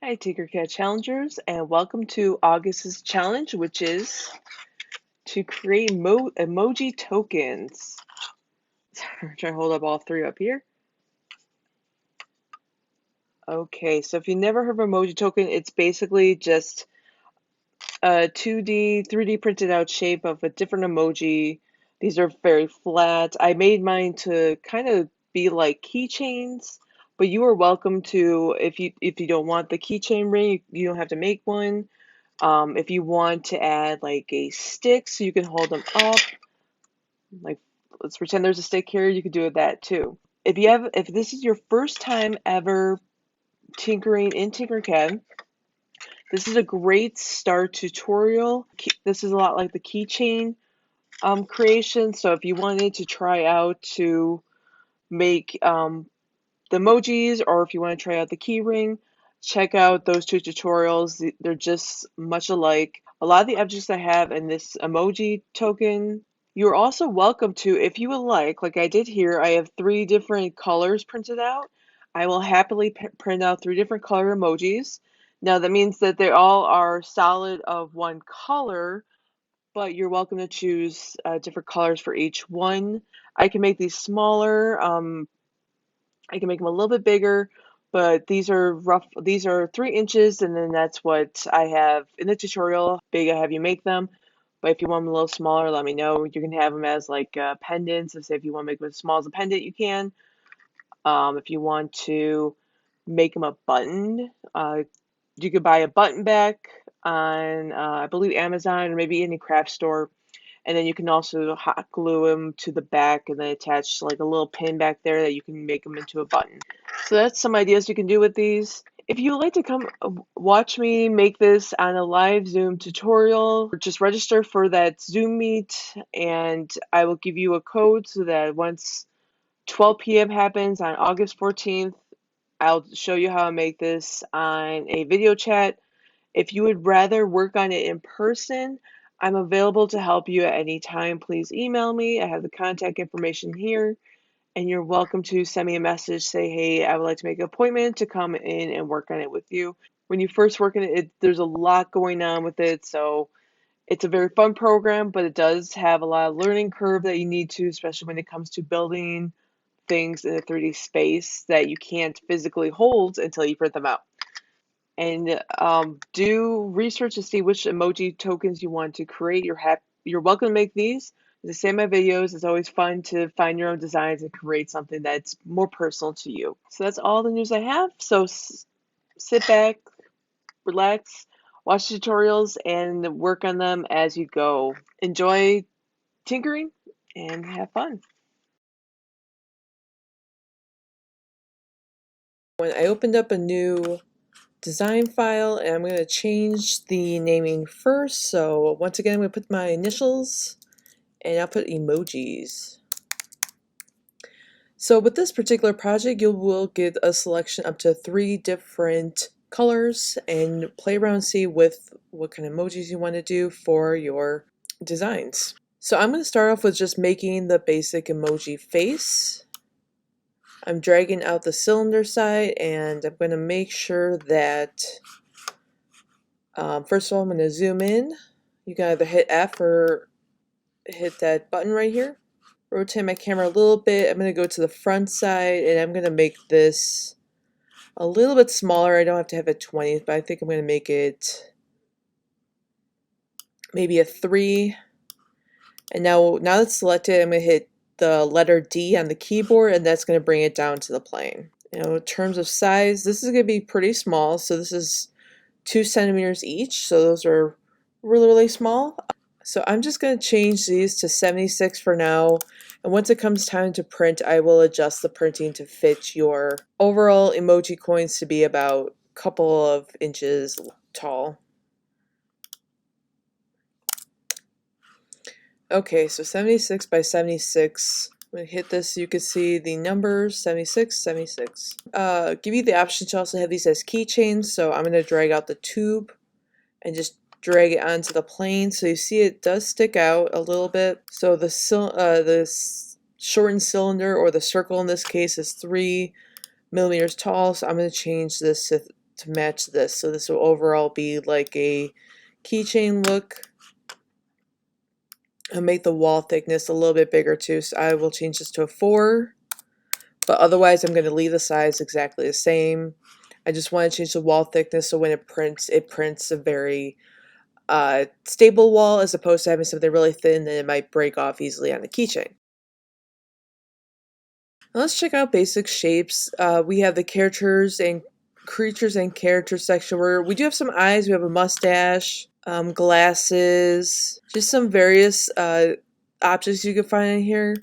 Hi, TinkerCAD challengers, and welcome to August's challenge, which is to create emoji tokens. I'm trying to hold up all three up here. Okay, so if you never heard of emoji token, it's basically just a 2D, 3D printed out shape of a different emoji. These are very flat. I made mine to kind of be like keychains, but you are welcome to, if you don't want the keychain ring, you don't have to make one. If you want to add like a stick so you can hold them up, like let's pretend there's a stick here, you could do that too. If this is your first time ever tinkering in TinkerCAD, this is a great start tutorial. This is a lot like the keychain creation. So if you wanted to try out to make the emojis, or if you want to try out the key ring, check out those two tutorials. They're just much alike. A lot of the objects I have in this emoji token, you're also welcome to, if you would like I did here, I have 3 different colors printed out. I will happily print out 3 different color emojis. Now that means that they all are solid of one color, but you're welcome to choose different colors for each one. I can make these smaller. I can make them a little bit bigger, but these are rough. These are 3 inches, and then that's what I have in the tutorial. Big, I have you make them. But if you want them a little smaller, let me know. You can have them as like pendants. So say if you want to make them as small as a pendant, you can. If you want to make them a button, you could buy a button back on, I believe, Amazon or maybe any craft store. And then you can also hot glue them to the back and then attach like a little pin back there that you can make them into a button. So that's some ideas you can do with these. If you would like to come watch me make this on a live Zoom tutorial, just register for that Zoom meet and I will give you a code so that once 12 p.m. happens on August 14th, I'll show you how to make this on a video chat. If you would rather work on it in person, I'm available to help you at any time. Please email me. I have the contact information here, and you're welcome to send me a message. Say, hey, I would like to make an appointment to come in and work on it with you. When you first work on it, there's a lot going on with it, so it's a very fun program, but it does have a lot of learning curve that you need to, especially when it comes to building things in a 3D space that you can't physically hold until you print them out. And do research to see which emoji tokens you want to create. You're welcome to make these. The same my videos. It's always fun to find your own designs and create something that's more personal to you. So that's all the news I have. So sit back, relax, watch tutorials, and work on them as you go. Enjoy tinkering and have fun. When I opened up a new design file, and I'm going to change the naming first. So once again, I'm going to put my initials and I'll put emojis. So with this particular project, you will get a selection up to 3 different colors and play around and see with what kind of emojis you want to do for your designs. So I'm going to start off with just making the basic emoji face. I'm dragging out the cylinder side and I'm going to make sure that first of all, I'm going to zoom in. You can either hit F or hit that button right here. Rotate my camera a little bit. I'm going to go to the front side and I'm going to make this a little bit smaller. I don't have to have it 20, but I think I'm going to make it maybe a 3. And now that's selected, I'm going to hit the letter D on the keyboard and that's going to bring it down to the plane. You know, in terms of size, this is going to be pretty small. So this is 2 centimeters each, so those are really small. So I'm just going to change these to 76 for now, and once it comes time to print, I will adjust the printing to fit your overall emoji coins to be about a couple of inches tall. Okay, so 76 by 76. I'm going to hit this so you can see the numbers, 76, 76. Give you the option to also have these as keychains, so I'm going to drag out the tube and just drag it onto the plane. So you see it does stick out a little bit. So the shortened cylinder, or the circle in this case, is 3 millimeters tall, so I'm going to change this to match this. So this will overall be like a keychain look. I'll make the wall thickness a little bit bigger too, so I will change this to a 4. But otherwise, I'm going to leave the size exactly the same. I just want to change the wall thickness so when it prints a very stable wall as opposed to having something really thin that it might break off easily on the keychain. Now let's check out basic shapes. We have the characters and creatures and characters section where we do have some eyes. We have a mustache, glasses, just some various objects you can find in here.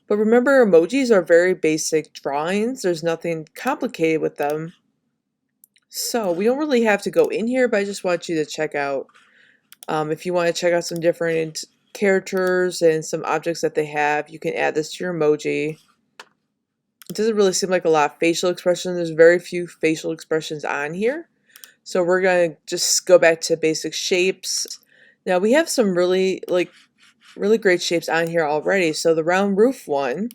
But remember, emojis are very basic drawings. There's nothing complicated with them. So we don't really have to go in here, but I just want you to check out, if you want to check out some different characters and some objects that they have, you can add this to your emoji. It doesn't really seem like a lot of facial expressions. There's very few facial expressions on here. So we're going to just go back to basic shapes. Now we have some really great shapes on here already. So the round roof one,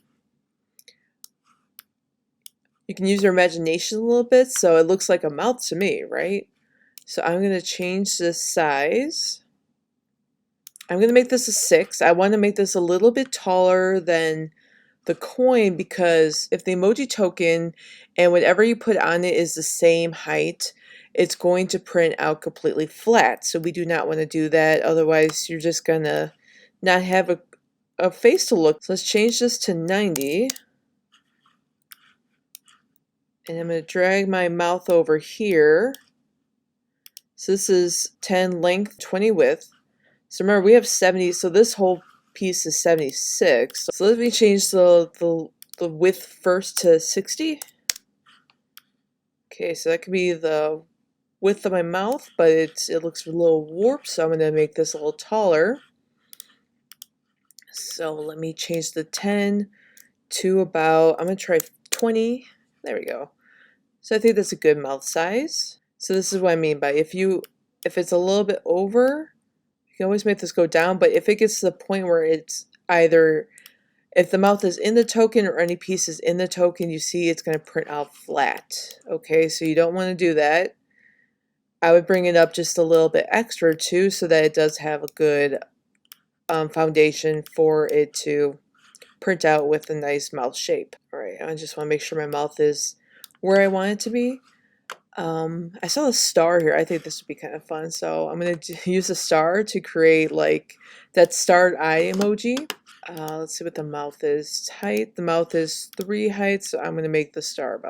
you can use your imagination a little bit, so it looks like a mouth to me, right? So I'm going to change the size. I'm going to make this a 6. I want to make this a little bit taller than the coin because if the emoji token and whatever you put on it is the same height, it's going to print out completely flat. So we do not want to do that. Otherwise, you're just going to not have a face to look. So let's change this to 90. And I'm going to drag my mouth over here. So this is 10 length, 20 width. So remember, we have 70, so this whole piece is 76. So let me change the width first to 60. Okay, so that could be the width of my mouth, but it looks a little warped, so I'm going to make this a little taller. So let me change the 10 to about, I'm going to try 20. There we go. So I think that's a good mouth size. So this is what I mean by if it's a little bit over, you can always make this go down, but if it gets to the point where it's either, if the mouth is in the token or any pieces in the token, you see it's going to print out flat. Okay, so you don't want to do that. I would bring it up just a little bit extra too so that it does have a good foundation for it to print out with a nice mouth shape. Alright, I just want to make sure my mouth is where I want it to be. I saw a star here. I think this would be kind of fun. So I'm going to use a star to create like that starred eye emoji. Let's see what the mouth is. Height. The mouth is 3 heights. So I'm going to make the star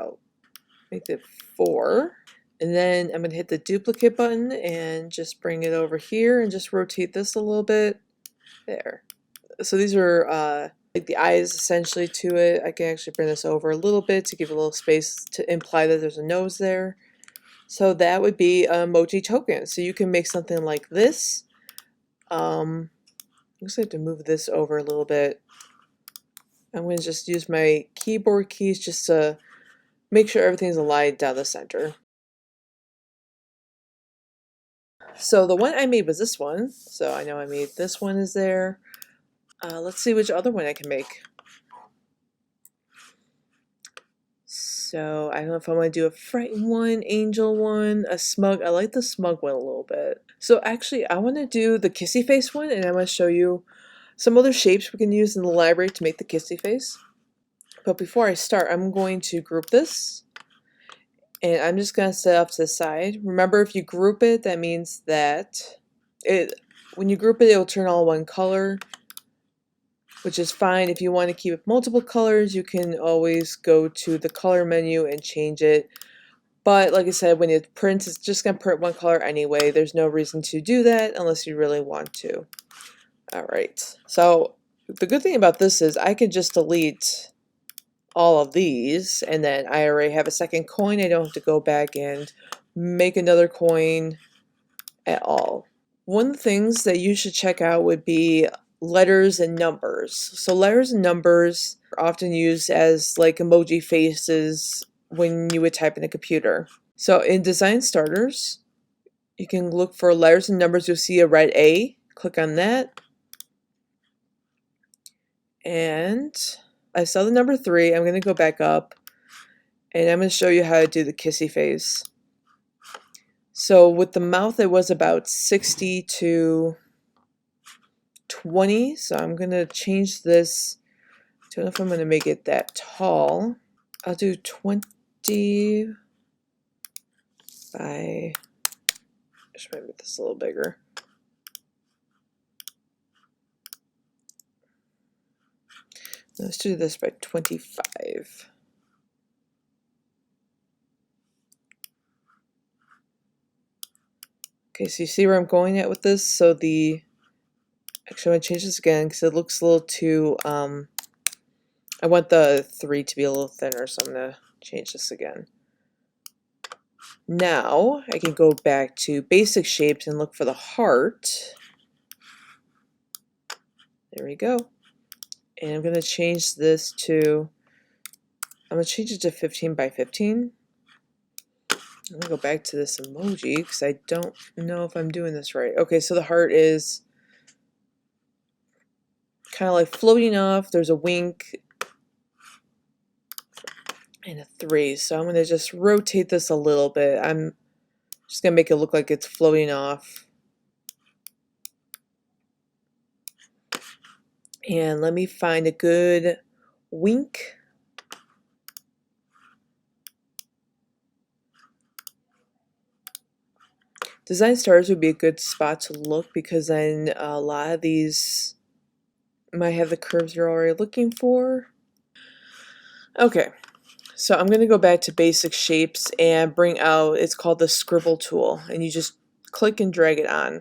make it 4. And then I'm going to hit the duplicate button and just bring it over here and just rotate this a little bit. There. So these are like the eyes essentially to it. I can actually bring this over a little bit to give a little space to imply that there's a nose there. So that would be emoji token. So you can make something like this. I just have to move this over a little bit. I'm going to just use my keyboard keys just to make sure everything's aligned down the center. So the one I made was this one. So I know I made this one is there. Let's see which other one I can make. So I don't know if I want to do a frightened one, angel one, a smug. I like the smug one a little bit. So actually I want to do the kissy face one, and I'm going to show you some other shapes we can use in the library to make the kissy face. But before I start, I'm going to group this. And I'm just going to set off to the side. Remember, if you group it, that means that when you group it, it will turn all one color, which is fine. If you want to keep it multiple colors, you can always go to the color menu and change it. But like I said, when it prints, it's just going to print one color anyway. There's no reason to do that unless you really want to. Alright, so the good thing about this is I can just delete all of these, and then I already have a second coin. I don't have to go back and make another coin at all. One of the things that you should check out would be letters and numbers. So letters and numbers are often used as like emoji faces when you would type in a computer. So in Design Starters, you can look for letters and numbers. You'll see a red A. Click on that. And I saw the number 3. I'm going to go back up and I'm going to show you how to do the kissy face. So with the mouth, it was about 60 to 20. So I'm going to change this. I don't know if I'm going to make it that tall. I'll do 20 by, just might make this a little bigger. Let's do this by 25. Okay, so you see where I'm going at with this? So actually I'm going to change this again because it looks a little too, I want the 3 to be a little thinner, so I'm going to change this again. Now I can go back to basic shapes and look for the heart. There we go. And I'm going to change this to, I'm going to change it to 15 by 15. I'm going to go back to this emoji because I don't know if I'm doing this right. Okay, so the heart is kind of like floating off. There's a wink and a 3. So I'm going to just rotate this a little bit. I'm just going to make it look like it's floating off. And let me find a good wink. Design Stars would be a good spot to look because then a lot of these might have the curves you're already looking for. Okay, so I'm going to go back to basic shapes and bring out, it's called the Scribble Tool, and you just click and drag it on.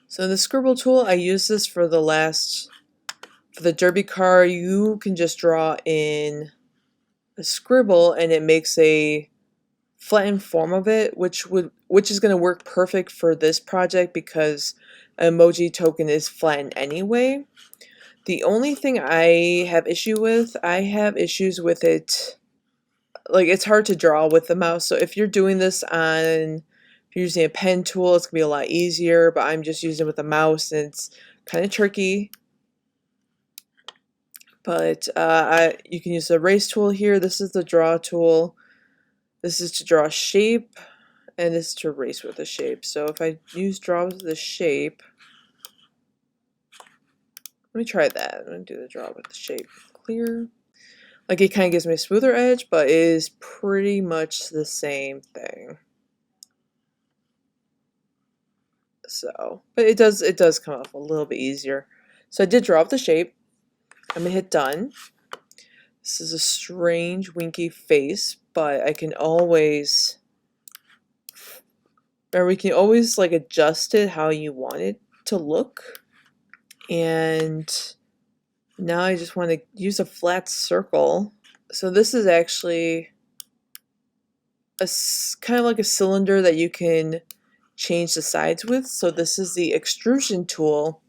So the Scribble Tool, I use this for the derby car. You can just draw in a scribble and it makes a flattened form of it, which is going to work perfect for this project because an emoji token is flattened anyway. The only thing I have issues with it, like it's hard to draw with the mouse. So if you're doing this if you're using a pen tool, it's gonna be a lot easier, but I'm just using it with a mouse and it's kind of tricky. But you can use the erase tool here. This is the draw tool. This is to draw a shape, and this is to erase with a shape. So if I use draw with the shape, let me try that. I'm going to do the draw with the shape. Clear. Like it kind of gives me a smoother edge, but it is pretty much the same thing. So, but it does come off a little bit easier. So I did draw up the shape. I'm going to hit done. This is a strange winky face, but I can always, or we can always like adjust it how you want it to look. And now I just want to use a flat circle. So this is actually kind of like a cylinder that you can change the sides with. So this is the Extrusion tool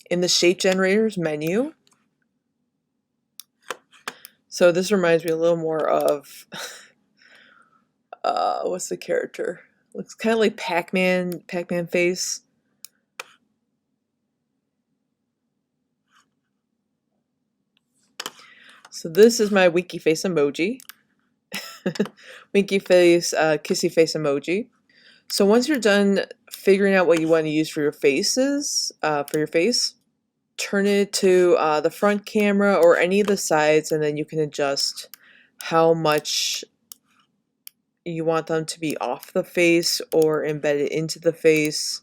in the Shape Generators menu. So this reminds me a little more of, what's the character? Looks kind of like Pac-Man face. So this is my winky face emoji. Winky face, kissy face emoji. So once you're done figuring out what you want to use for your faces, turn it to the front camera or any of the sides, and then you can adjust how much you want them to be off the face or embedded into the face.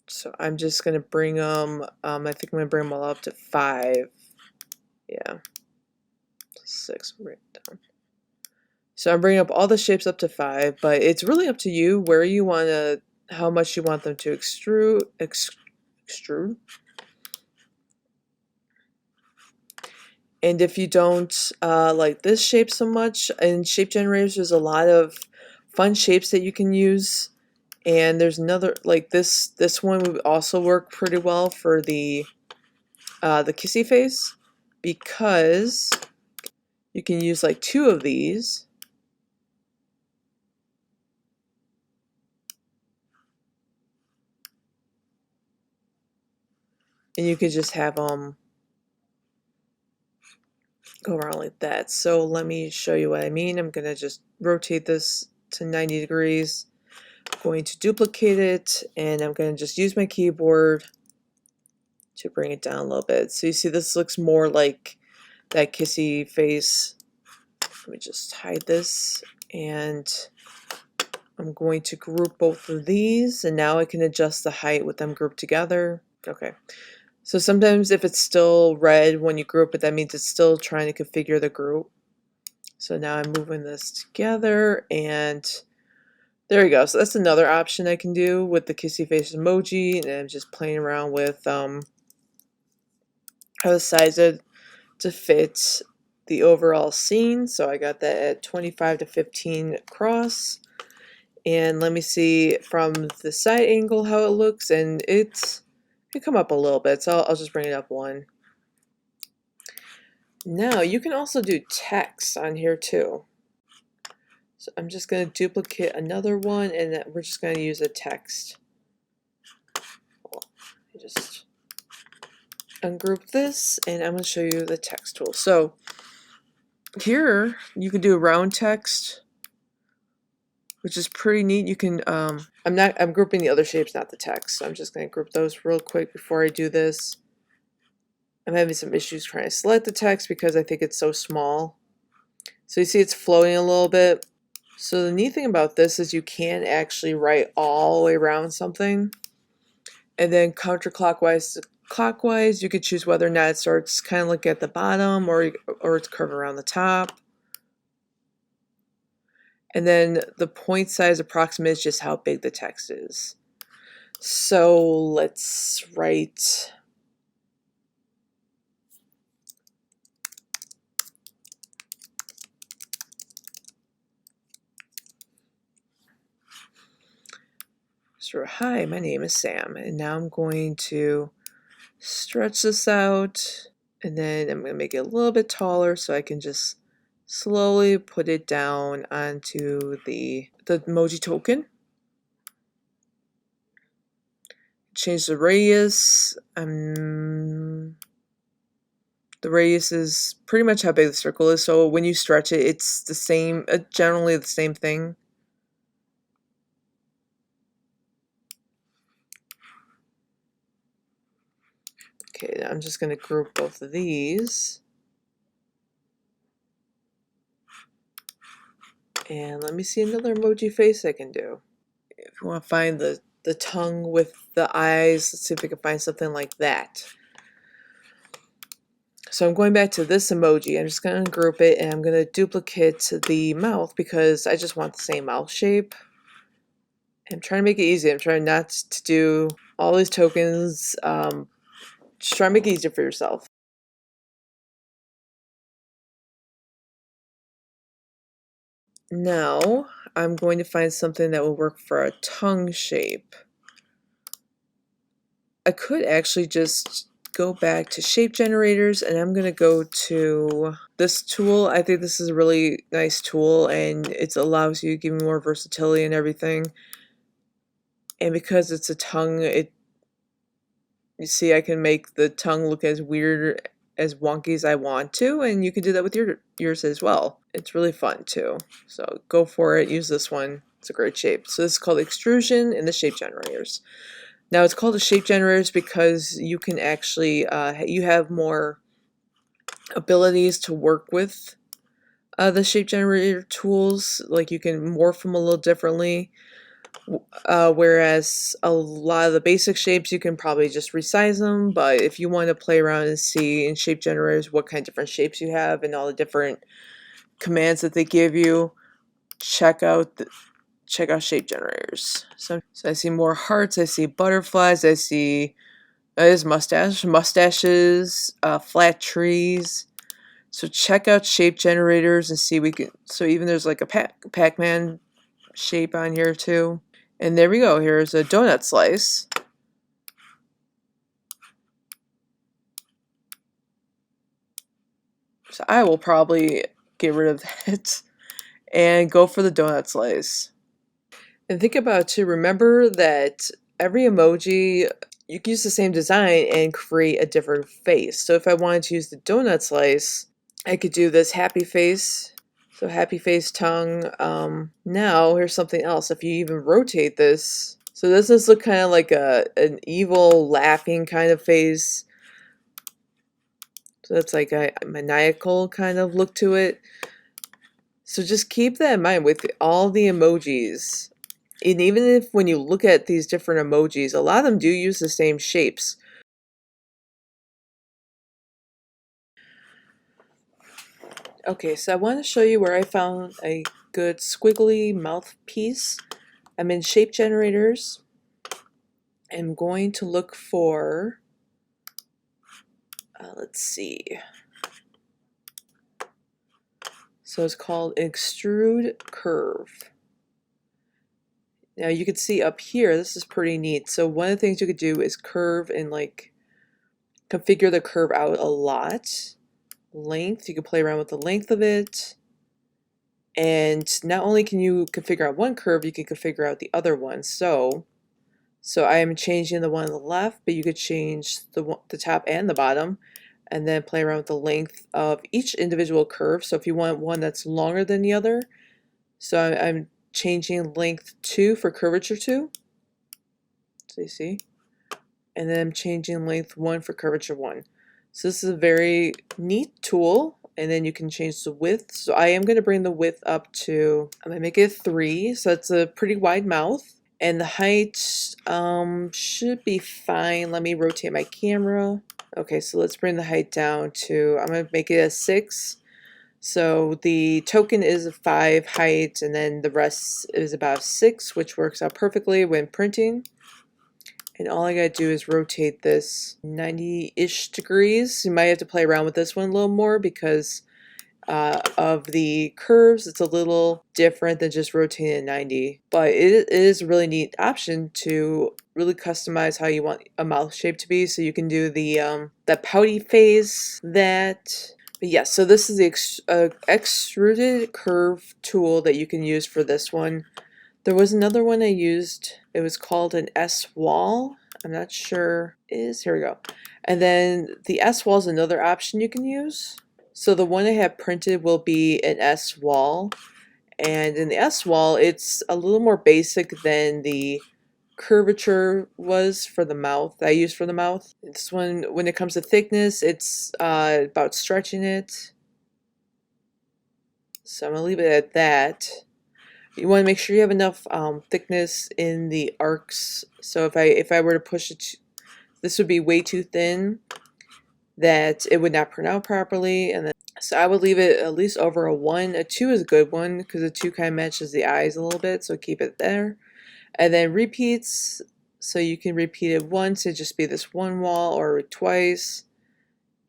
So I'm just going to bring them, I think I'm going to bring them all up to 5. Yeah, 6, right down. So I'm bringing up all the shapes up to 5, but it's really up to you where you want to, how much you want them to extrude. And if you don't like this shape so much, in Shape Generators there's a lot of fun shapes that you can use. And there's another, like this one would also work pretty well for the kissy face, because you can use like 2 of these. And you could just have them go around like that. So let me show you what I mean. I'm going to just rotate this to 90 degrees. I'm going to duplicate it, and I'm going to just use my keyboard to bring it down a little bit. So you see this looks more like that kissy face. Let me just hide this, and I'm going to group both of these, and now I can adjust the height with them grouped together. Okay. So sometimes if it's still red when you group it, that means it's still trying to configure the group. So now I'm moving this together, and there we go. So that's another option I can do with the kissy face emoji, and I'm just playing around with how to size it to fit the overall scene. So I got that at 25 to 15 across. And let me see from the side angle how it looks, and it can come up a little bit, so I'll just bring it up one. Now you can also do text on here too. So I'm just going to duplicate another one, and we're just going to use a text. Just ungroup this, and I'm going to show you the text tool. So here you can do round text, which is pretty neat. You can I'm grouping the other shapes, not the text. So I'm just going to group those real quick before I do this. I'm having some issues trying to select the text because I think it's so small. So you see it's floating a little bit. So the neat thing about this is you can actually write all the way around something, and then counterclockwise to clockwise you could choose whether or not it starts kind of like at the bottom or it's curved around the top. And then the point size approximate is just how big the text is. So let's write hi, my name is Sam, and now I'm going to stretch this out, and then I'm going to make it a little bit taller so I can just slowly put it down onto the emoji token. Change the radius. The radius is pretty much how big the circle is, so when you stretch it, it's the same, generally the same thing. Okay, I'm just going to group both of these. And let me see another emoji face I can do. If you want to find the tongue with the eyes, let's see if we can find something like that. So I'm going back to this emoji. I'm just going to group it, and I'm going to duplicate the mouth because I just want the same mouth shape. I'm trying to make it easy. I'm trying not to do all these tokens. Just try to make it easier for yourself. Now I'm going to find something that will work for a tongue shape. I could actually just go back to shape generators, and I'm going to go to this tool. I think this is a really nice tool, and it allows you to give me more versatility and everything. And because it's a tongue, you see I can make the tongue look as weird, as wonky as I want to, and you can do that with yours as well. It's really fun too. So go for it, use this one. It's a great shape. So this is called Extrusion in the shape generators. Now it's called the shape generators because you can actually, you have more abilities to work with the shape generator tools. Like you can morph them a little differently. Whereas a lot of the basic shapes you can probably just resize them, but if you want to play around and see in shape generators what kind of different shapes you have and all the different commands that they give you, check out shape generators. So I see more hearts, I see butterflies, I see mustaches, flat trees. So check out shape generators and see so even there's like a Pac-Man shape on here too. And there we go. Here's a donut slice. So I will probably get rid of that and go for the donut slice. And think about it too. Remember that every emoji, you can use the same design and create a different face. So if I wanted to use the donut slice, I could do this happy face. So happy face tongue. Now here's something else. If you even rotate this, so does this look kind of like an evil laughing kind of face? So that's like a maniacal kind of look to it. So just keep that in mind with all the emojis. And even if when you look at these different emojis, a lot of them do use the same shapes. Okay, so I want to show you where I found a good squiggly mouth piece. I'm in shape generators. I'm going to look for, let's see. So it's called Extrude Curve. Now you can see up here, this is pretty neat. So one of the things you could do is curve and like configure the curve out a lot. Length, you can play around with the length of it. And not only can you configure out one curve, you can configure out the other one. So I am changing the one on the left, but you could change the top and the bottom, and then play around with the length of each individual curve. So if you want one that's longer than the other, so I'm changing length 2 for curvature 2. So you see, and then I'm changing length 1 for curvature 1. So this is a very neat tool. And then you can change the width. So I am going to bring the width up to, I'm going to make it 3. So it's a pretty wide mouth. And the height should be fine. Let me rotate my camera. Okay, so let's bring the height down to, I'm going to make it a 6. So the token is a 5 height, and then the rest is about 6, which works out perfectly when printing. And all I gotta do is rotate this 90-ish degrees. You might have to play around with this one a little more because of the curves. It's a little different than just rotating at 90. But it is a really neat option to really customize how you want a mouth shape to be. So you can do the pouty face, that. But yeah, so this is the Extruded Curve tool that you can use for this one. There was another one I used. It was called an S-wall. I'm not sure. Here we go. And then the S-wall is another option you can use. So the one I have printed will be an S-wall. And in the S-wall, it's a little more basic than the curvature was for the mouth, that I used for the mouth. This one, when it comes to thickness, it's about stretching it. So I'm going to leave it at that. You want to make sure you have enough thickness in the arcs. So if I were to push it, this would be way too thin, that it would not print out properly. And then, so I would leave it at least over a 1. A 2 is a good one because a 2 kind of matches the eyes a little bit, so keep it there. And then repeats, so you can repeat it once, it just be this one wall, or twice.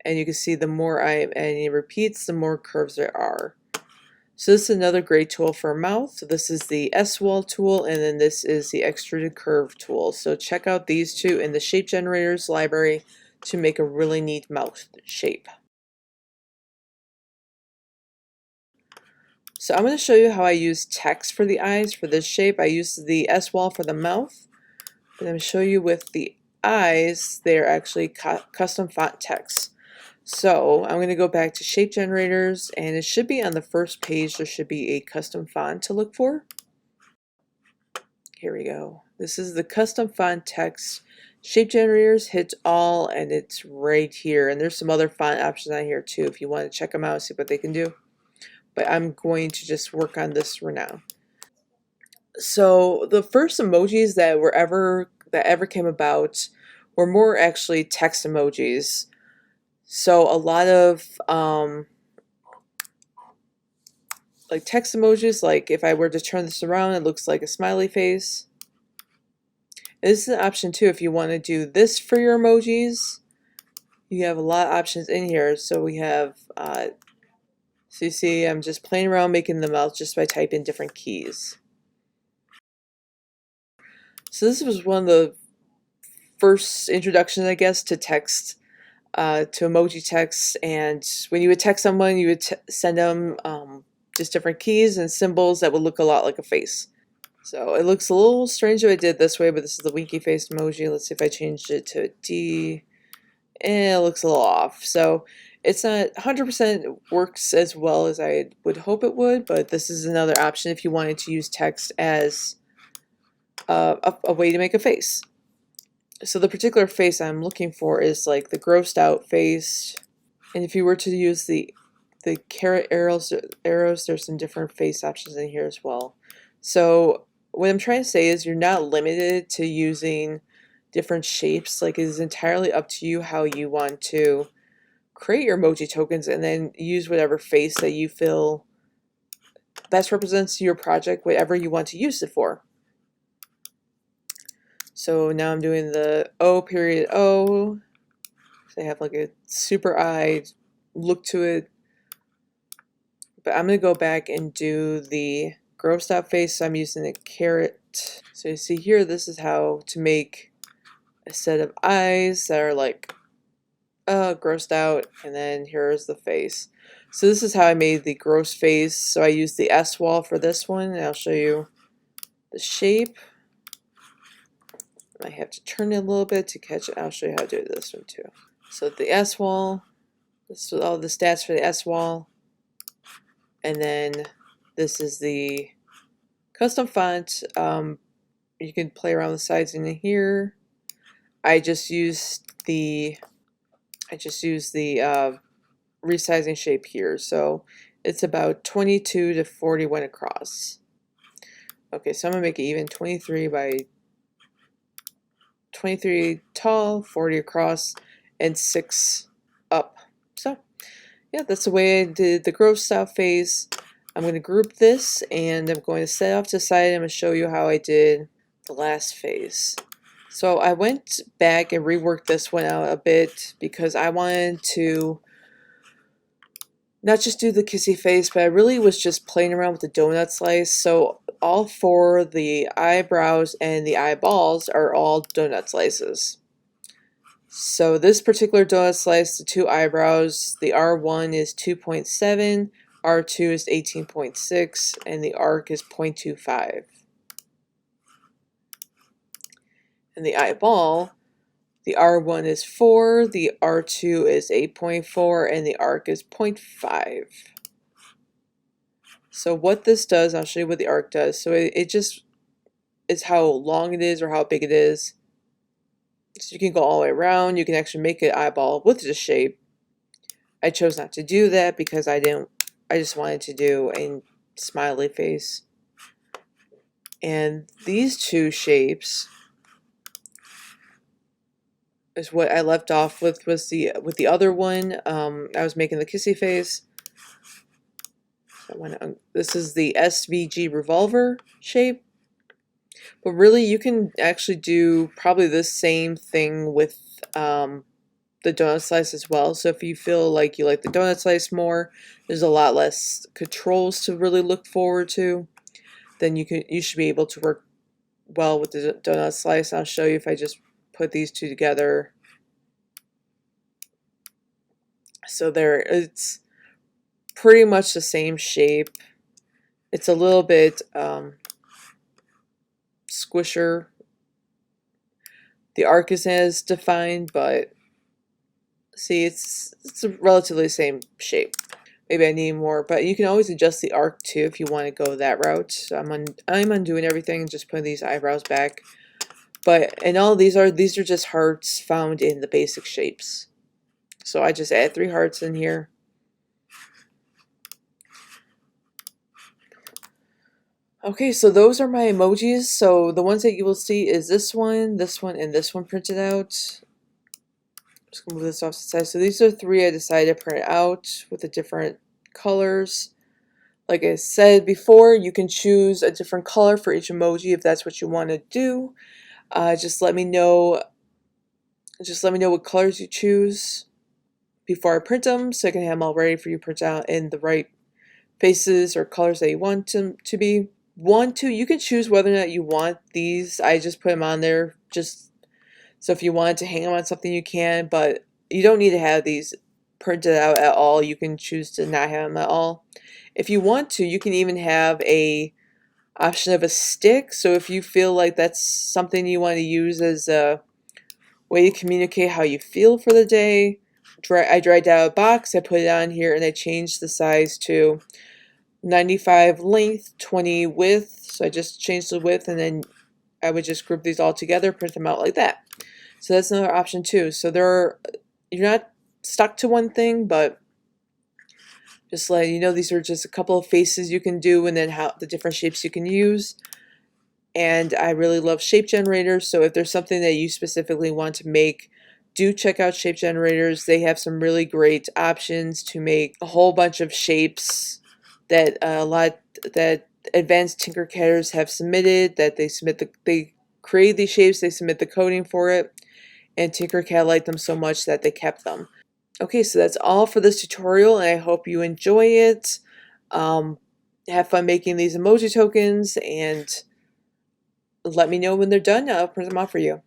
And you can see the more it repeats, the more curves there are. So this is another great tool for a mouth. So this is the S-wall tool, and then this is the Extruded Curve tool. So check out these two in the Shape Generators library to make a really neat mouth shape. So I'm going to show you how I use text for the eyes for this shape. I use the S-wall for the mouth. And I'm going to show you with the eyes, they're actually custom font text. So I'm going to go back to Shape Generators, and it should be on the first page. There should be a custom font to look for. Here we go. This is the custom font text. Shape Generators, hit all, and it's right here. And there's some other font options on here too if you want to check them out, see what they can do. But I'm going to just work on this for now. So the first emojis that ever came about were more actually text emojis. So a lot of like text emojis, like if I were to turn this around, it looks like a smiley face. And this is an option too if you want to do this for your emojis. You have a lot of options in here. So we have, so you see I'm just playing around making the mouth just by typing different keys. So this was one of the first introductions, I guess, to text, to emoji text. And when you would text someone, you would send them just different keys and symbols that would look a lot like a face. So it looks a little strange if I did it this way, but this is the winky face emoji. Let's see if I changed it to a D. And it looks a little off. So It's not 100% works as well as I would hope it would, but this is another option if you wanted to use text as a way to make a face. So the particular face I'm looking for is like the grossed out face. And if you were to use the caret arrows, there's some different face options in here as well. So what I'm trying to say is you're not limited to using different shapes. Like, it is entirely up to you how you want to create your emoji tokens, and then use whatever face that you feel best represents your project, whatever you want to use it for. So now I'm doing the O period O. They have like a super eye look to it. But I'm going to go back and do the grossed out face. So I'm using a caret. So you see here, this is how to make a set of eyes that are like grossed out. And then here's the face. So this is how I made the gross face. So I used the S wall for this one. And I'll show you the shape. I have to turn it a little bit to catch it. I'll show you how to do this one too. So the S wall, this is all the stats for the S wall. And then this is the custom font. You can play around with the sides in here. I just used the resizing shape here. So it's about 22 to 41 across. Okay, so I'm gonna make it even 23 by 23 tall, 40 across, and 6 up. So yeah, that's the way I did the gross out phase. I'm going to group this, and I'm going to set off to the side. I'm going to show you how I did the last phase. So I went back and reworked this one out a bit because I wanted to not just do the kissy face, but I really was just playing around with the donut slice. So all four, the eyebrows and the eyeballs, are all donut slices. So this particular donut slice, the two eyebrows, the R1 is 2.7, R2 is 18.6, and the arc is 0.25. And the eyeball, the R1 is 4, the R2 is 8.4, and the arc is 0.5. So what this does, I'll show you what the arc does. So it just is how long it is or how big it is. So you can go all the way around. You can actually make an eyeball with the shape. I chose not to do that because I just wanted to do a smiley face. And these two shapes is what I left off with was with the other one. I was making the kissy face. So this is the SVG revolver shape. But really, you can actually do probably the same thing with the donut slice as well. So if you feel like you like the donut slice more, there's a lot less controls to really look forward to, then you should be able to work well with the donut slice. I'll show you if I just put these two together. So it's pretty much the same shape. It's a little bit squisher. The arc isn't as defined, but see, it's a relatively the same shape. Maybe I need more, but you can always adjust the arc too if you want to go that route. So I'm undoing everything and just putting these eyebrows back. And all these are just hearts found in the basic shapes. So I just add 3 hearts in here. Okay, so those are my emojis. So the ones that you will see is this one, and this one printed out. Just gonna move this off to the side. So these are 3 I decided to print out with the different colors. Like I said before, you can choose a different color for each emoji if that's what you want to do. Just let me know. Just let me know what colors you choose before I print them, so I can have them all ready for you to print out in the right faces or colors that you want them to be. You can choose whether or not you want these. I just put them on there just so if you wanted to hang them on something you can, but you don't need to have these printed out at all. You can choose to not have them at all. If you want to, you can even have a option of a stick. So if you feel like that's something you want to use as a way to communicate how you feel for the day, I dried out a box, I put it on here, and I changed the size to 95 length, 20 width. So I just changed the width, and then I would just group these all together, print them out like that. So that's another option too. So you're not stuck to one thing, but just letting you know, these are just a couple of faces you can do, and then how the different shapes you can use. And I really love shape generators, so if there's something that you specifically want to make, do check out shape generators. They have some really great options to make a whole bunch of shapes that that advanced TinkerCADers have submitted. That they create these shapes, they submit the coding for it, and TinkerCAD liked them so much that they kept them. Okay, so that's all for this tutorial, and I hope you enjoy it. Have fun making these emoji tokens, and let me know when they're done. I'll print them out for you.